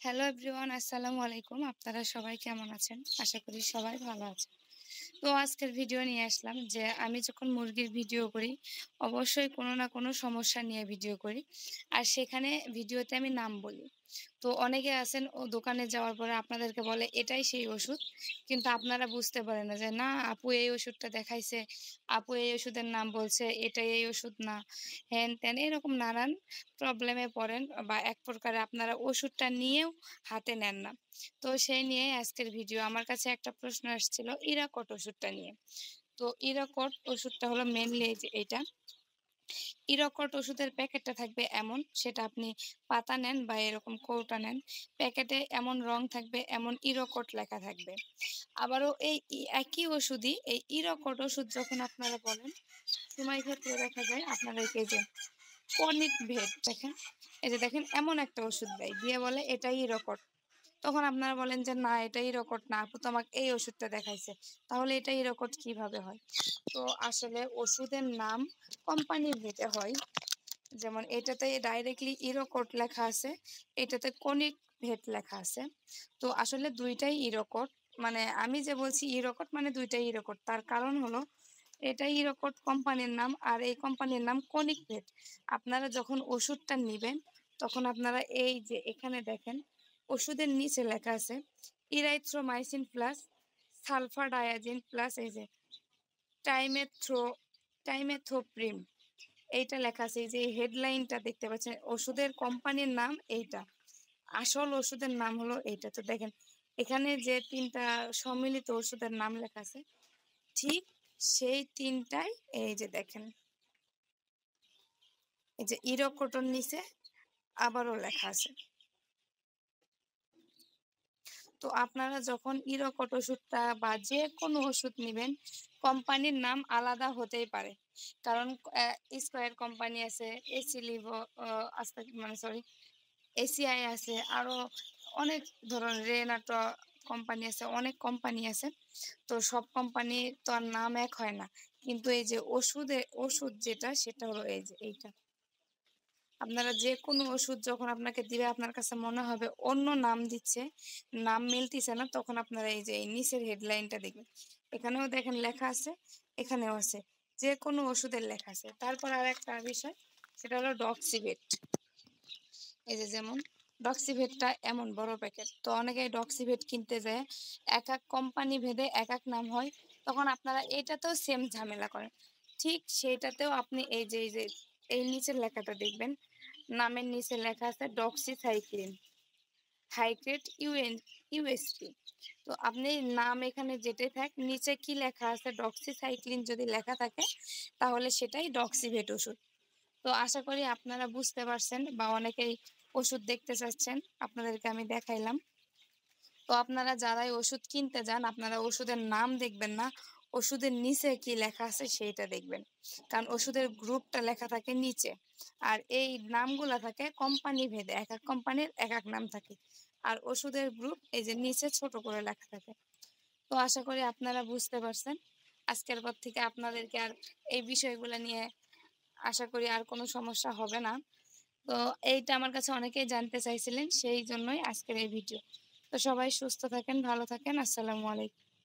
Hello everyone, আসসালামু আলাইকুম। আপনারা সবাই কেমন আছেন? আশা করি সবাই ভালো আছেন। তো আজকের ভিডিও নিয়ে আসলাম যে আমি যখন মুরগির ভিডিও করি অবশ্যই কোনো না কোনো সমস্যা নিয়ে ভিডিও করি। আর সেখানে ভিডিওতে আমি নাম বলি। তো অনেকে আছেন দোকানে যাওয়ার পরে আপনাদেরকে বলে এটাই সেই ওষুধ। কিন্তু আপনারা বুঝতে পারেন না যে না আপু এই ওষুধটা দেখাইছে, আপু এই ওষুধের নাম বলছে, এটাই এই ওষুধ না। হ্যান-ত্যান এরকম নানান প্রবলেমে পড়েন বা এক প্রকারে আপনারা ওষুধটা নিয়েও হাতে নেন না। তো সেই নিয়েই আজকের ভিডিও। আমার কাছে একটা প্রশ্ন আসছিল ইরাকট ওষুধটা নিয়ে। তো ইরাকট ওষুধটা হলো মেইনলি এই যে এইটা। ইরাকট ওষুধের প্যাকেটটা থাকবে এমন, সেটা আপনি পাতা নেন বা এরকম কৌটা নেন। প্যাকেটে এমন রং থাকবে, এমন ইরাকট লেখা থাকবে। আবারও এই একই ওষুধই, এই ইরাকট ওষুধ যখন আপনারা বলেন, সময় ক্ষেত্রে দেখা যায় আপনারা এই যে কনিক ভেদ দেখেন, এই যে দেখেন এমন একটা ওষুধ দেয়, দিয়ে বলে এটাই ইরাকট। তখন আপনারা বলেন যে না এটা ইরাকট না, আপু তো আমাকে এই ওষুধটা দেখাইছে, তাহলে এটা ইরাকট কিভাবে হয়? তো আসলে ওষুধের নাম কোম্পানি ভেদে হয়। যেমন এটাতে ডাইরেক্টলি ইরাকট লেখা আছে, এটাতে কনিক ভেদ লেখা আছে। তো আসলে দুইটাই ইরাকট। মানে আমি যে বলছি ইরাকট মানে দুইটাই ইরাকট, তার কারণ হলো এটা ইরাকট কোম্পানির নাম আর এই কোম্পানির নাম কনিক ভেদ। আপনারা যখন ওষুধটা নিবেন তখন আপনারা এই যে এখানে দেখেন ওষুধের নিচে লেখা আছে ইরাইথ্রোমাইসিন প্লাস সালফাডায়াজিন প্লাস এই যে টাইমেথ্রো টাইমেথোপ্রিম, এইটা লেখা আছে। এই যে হেডলাইনটা দেখতে পাচ্ছেন, ওষুধের কোম্পানির নাম এইটা, আসল ওষুধের নাম হলো এইটা। তো দেখেন এখানে যে তিনটা সম্মিলিত ওষুধের নাম লেখা আছে, ঠিক সেই তিনটাই এই যে দেখেন, এই যে ইরাকটর নিচে আবারও লেখা আছে। তো আপনারা যখন ইরাকট ওষুধটা বা যে কোনো ওষুধ নেবেন, কোম্পানির নাম আলাদা হতেই পারে। কারণ স্কয়ার কোম্পানি আছে, এসি লিভো আস্তে মানে সরি এসিআই আছে, আরো অনেক ধরনের রেনাটো কোম্পানি আছে, অনেক কোম্পানি আছে। তো সব কোম্পানি তো আর নাম এক হয় না। কিন্তু এই যে ওষুধ যেটা সেটা হলো এই যে এইটা। আপনারা যে কোনো ওষুধ যখন আপনাকে দিবে আপনার কাছে মনে হবে অন্য নাম দিচ্ছে, নাম মিলতিছে না, তখন আপনারা এই যে এই নিচের হেডলাইনটা দেখবেন। এখানেও দেখেন লেখা আছে, এখানেও আছে, যে কোনো ওষুধের লেখা আছে। তারপর আর একটা বিষয়, সেটা হলো ডক্সিভেট। এই যে যেমন ডক্সিভেটটা এমন বড় প্যাকেট, তো অনেকেই ডক্সিভেট কিনতে যায়, এক এক কোম্পানি ভেদে এক এক নাম হয়, তখন আপনারা এটাতেও সেম ঝামেলা করেন। ঠিক সেইটাতেও আপনি এই যে এই নিচের লেখাটা দেখবেন, নামের নিচে লেখা আছে ডক্সিসাইক্লিন হাইগ্রেড ইউএসপি। তো আপনি নাম এখানে যেটাই থাক, নিচে কি লেখা আছে ডক্সিসাইক্লিন যদি লেখা থাকে, তাহলে সেটাই ডক্সিভেট ওষুধ। তো আশা করি আপনারা বুঝতে পারছেন বা অনেকেই ওষুধ দেখতে চাচ্ছেন, আপনাদেরকে আমি দেখাইলাম। তো আপনারা যারাই ওষুধ কিনতে যান আপনারা ওষুধের নাম দেখবেন না, ওষুধের নিচে কি লেখা আছে সেইটা দেখবেন। কারণ ওষুধের গ্রুপটা লেখা থাকে নিচে, আর এই নামগুলা থাকে কোম্পানি ভেদে, এক এক কোম্পানির এক এক নাম থাকে। আর ওষুধের গ্রুপ এই যে নিচে ছোট করে লেখা থাকে। তো আশা করি আপনারা বুঝতে পারছেন। আজকের পর থেকে আপনাদেরকে আর এই বিষয়গুলো নিয়ে আশা করি আর কোনো সমস্যা হবে না। তো এইটা আমার কাছে অনেকেই জানতে চাইছিলেন, সেই জন্যই আজকের এই ভিডিও। তো সবাই সুস্থ থাকেন, ভালো থাকেন। আসসালামু আলাইকুম।